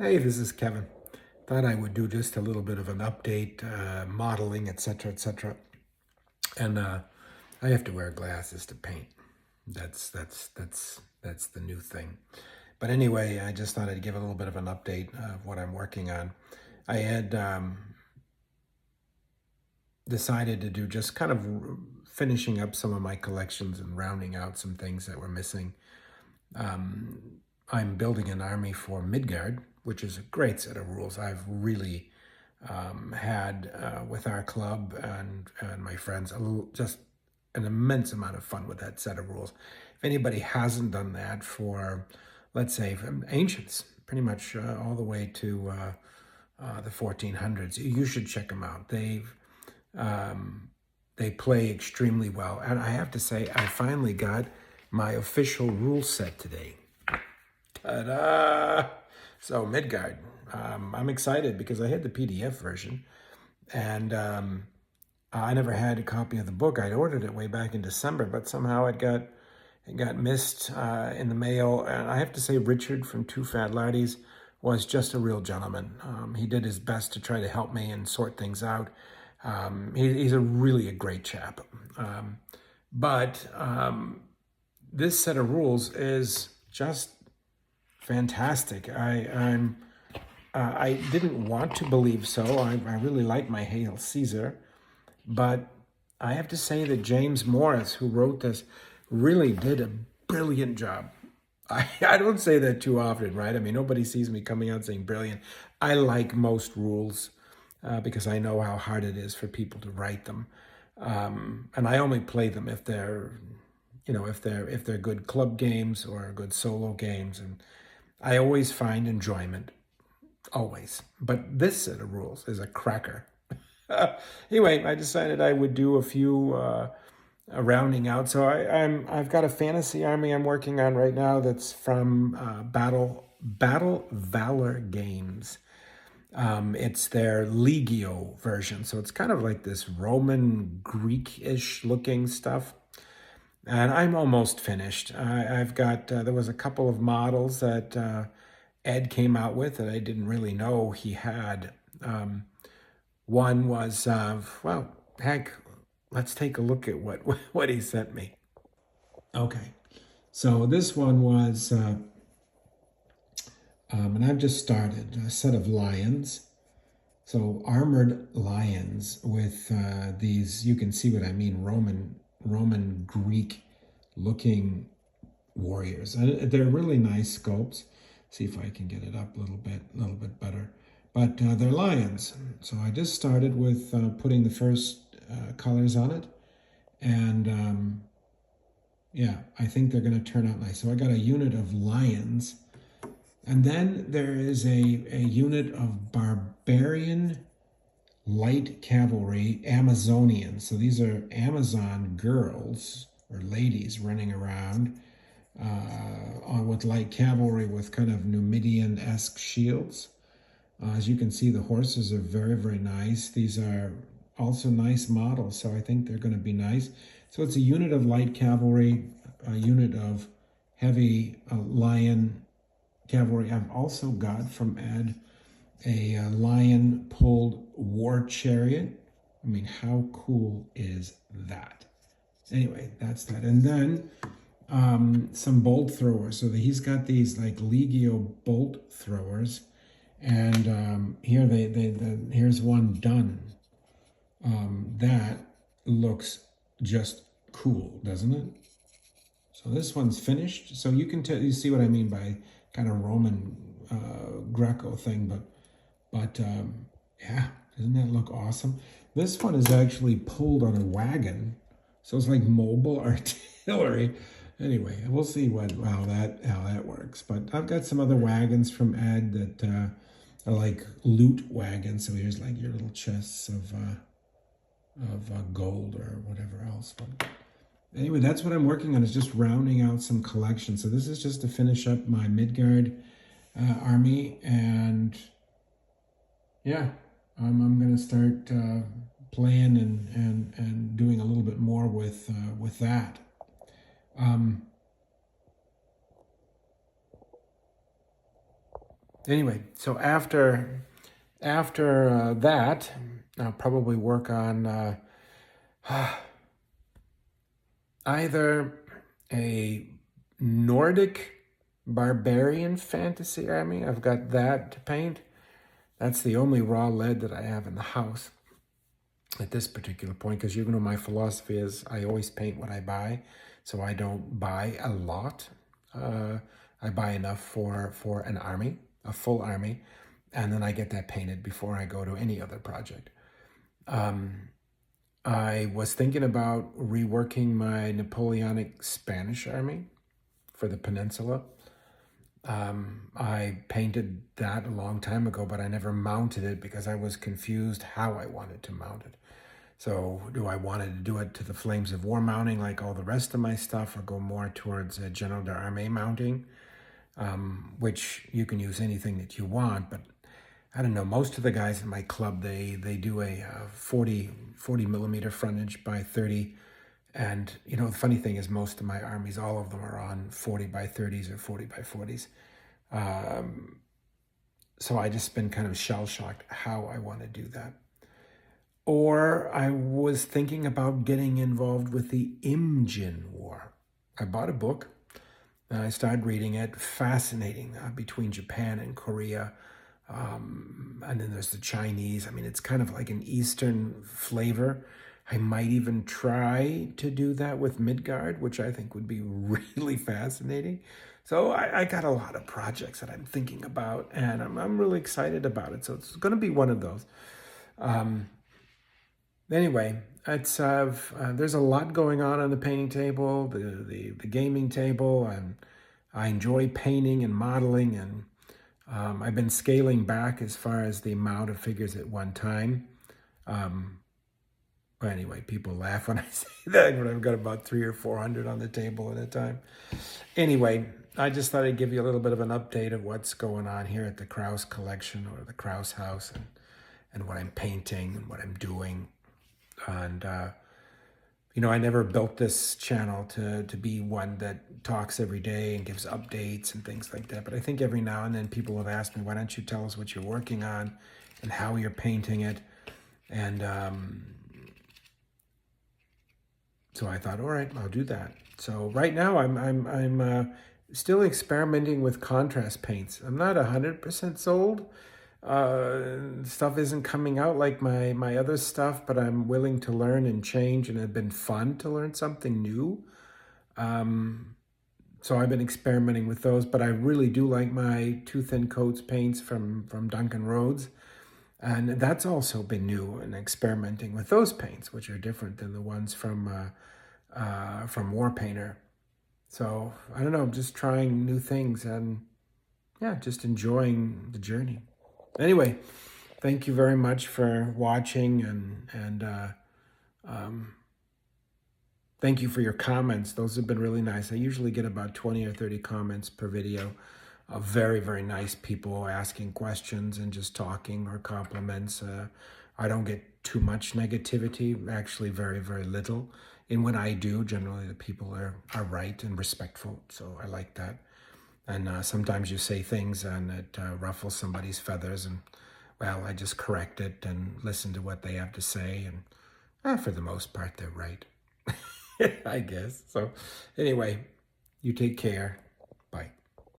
Hey, this is Kevin. Thought I would do just a little bit of an update, modeling, etc., etc. And I have to wear glasses to paint. That's the new thing. But anyway, I just thought I'd give a little bit of an update of what I'm working on. I had decided to do just kind of finishing up some of my collections and rounding out some things that were missing. I'm building an army for Midgard, which is a great set of rules. I've really had with our club and my friends just an immense amount of fun with that set of rules. If anybody hasn't done that for, let's say, from ancients, pretty much all the way to the 1400s, you should check them out. They play extremely well, and I have to say, I finally got my official rule set today. Ta-da! So Midgard. I'm excited because I had the PDF version, and I never had a copy of the book. I'd ordered it way back in December, but somehow it got missed in the mail. And I have to say, Richard from Two Fat Lardies was just a real gentleman. He did his best to try to help me and sort things out. He's really a great chap. But this set of rules is just fantastic. I didn't want to believe so. I really like my Hail Caesar, but I have to say that James Morris, who wrote this, really did a brilliant job. I don't say that too often, right? I mean, nobody sees me coming out saying brilliant. I like most rules because I know how hard it is for people to write them, and I only play them if they're, if they're good club games or good solo games, and I always find enjoyment, always. But this set of rules is a cracker. Anyway, I decided I would do a few rounding out. So I've got a fantasy army I'm working on right now that's from Battle Valor Games. It's their Legio version, so it's kind of like this Roman Greek-ish looking stuff. And I'm almost finished. I've got, there was a couple of models that Ed came out with that I didn't really know he had. One was, well, heck, let's take a look at what he sent me. Okay, so this one was, and I've just started, a set of lions. So armored lions with these, you can see what I mean, Roman Greek looking warriors. And they're really nice sculpts. See if I can get it up a little bit better. But they're lions. So I just started with putting the first colors on it. And yeah, I think they're going to turn out nice. So I got a unit of lions. And then there is a unit of barbarian light cavalry Amazonians. So these are Amazon girls or ladies running around with light cavalry with kind of Numidian-esque shields. As you can see, the horses are very, very nice. These are also nice models, so I think they're going to be nice. So it's a unit of light cavalry, a unit of heavy lion cavalry. I've also got from Ed a lion-pulled war chariot. I mean, how cool is that? Anyway, that's that. And then some bolt throwers. So he's got these like Legio bolt throwers. And here's one done. That looks just cool, doesn't it? So this one's finished. So you can you see what I mean by kind of Roman Greco thing, but yeah, doesn't that look awesome? This one is actually pulled on a wagon, so it's like mobile artillery. Anyway, we'll see how that works. But I've got some other wagons from Ed that are like loot wagons. So here's like your little chests of gold or whatever else. But anyway, that's what I'm working on, is just rounding out some collections. So this is just to finish up my Midgard army, and yeah, I'm going to start playing and doing a little bit more with that. Anyway, so after that, I'll probably work on either a Nordic barbarian fantasy army. I've got that to paint. That's the only raw lead that I have in the house at this particular point, because you know my philosophy is I always paint what I buy, so I don't buy a lot. I buy enough for an army, a full army, and then I get that painted before I go to any other project. I was thinking about reworking my Napoleonic Spanish army for the peninsula. I painted that a long time ago, but I never mounted it because I was confused how I wanted to mount it. So do I want to do it to the Flames of War mounting like all the rest of my stuff, or go more towards a General d'Armée mounting, which you can use anything that you want, but I don't know, most of the guys in my club, they do a 40 millimeter frontage by 30. And, you know, the funny thing is most of my armies, all of them are on 40 by 30s or 40 by 40s. So I just been kind of shell-shocked how I want to do that. Or I was thinking about getting involved with the Imjin War. I bought a book and I started reading it. Fascinating, between Japan and Korea. And then there's the Chinese. I mean, it's kind of like an Eastern flavor. I might even try to do that with Midgard, which I think would be really fascinating. So I got a lot of projects that I'm thinking about, and I'm really excited about it. So it's going to be one of those. Anyway, it's there's a lot going on the painting table, the gaming table, and I enjoy painting and modeling, and I've been scaling back as far as the amount of figures at one time. But anyway, people laugh when I say that, when I've got about 300 or 400 on the table at a time. Anyway, I just thought I'd give you a little bit of an update of what's going on here at the Kraus collection, or the Kraus house, and what I'm painting and what I'm doing. And, you know, I never built this channel to be one that talks every day and gives updates and things like that. But I think every now and then people have asked me, why don't you tell us what you're working on and how you're painting it? And so I thought, all right, I'll do that. So right now I'm still experimenting with contrast paints. I'm not 100% sold. Stuff isn't coming out like my other stuff, but I'm willing to learn and change, and it's been fun to learn something new. So I've been experimenting with those, but I really do like my Two Thin Coats paints from Duncan Rhodes. And that's also been new, and experimenting with those paints, which are different than the ones from War Painter. So I don't know, I'm just trying new things, and yeah, just enjoying the journey. Anyway, thank you very much for watching, and thank you for your comments. Those have been really nice. I usually get about 20 or 30 comments per video of very, very nice people asking questions and just talking, or compliments. I don't get too much negativity, actually very, very little. And when I do, generally the people are right and respectful, so I like that. And sometimes you say things and it ruffles somebody's feathers, and well, I just correct it and listen to what they have to say, and for the most part, they're right, I guess. So anyway, you take care.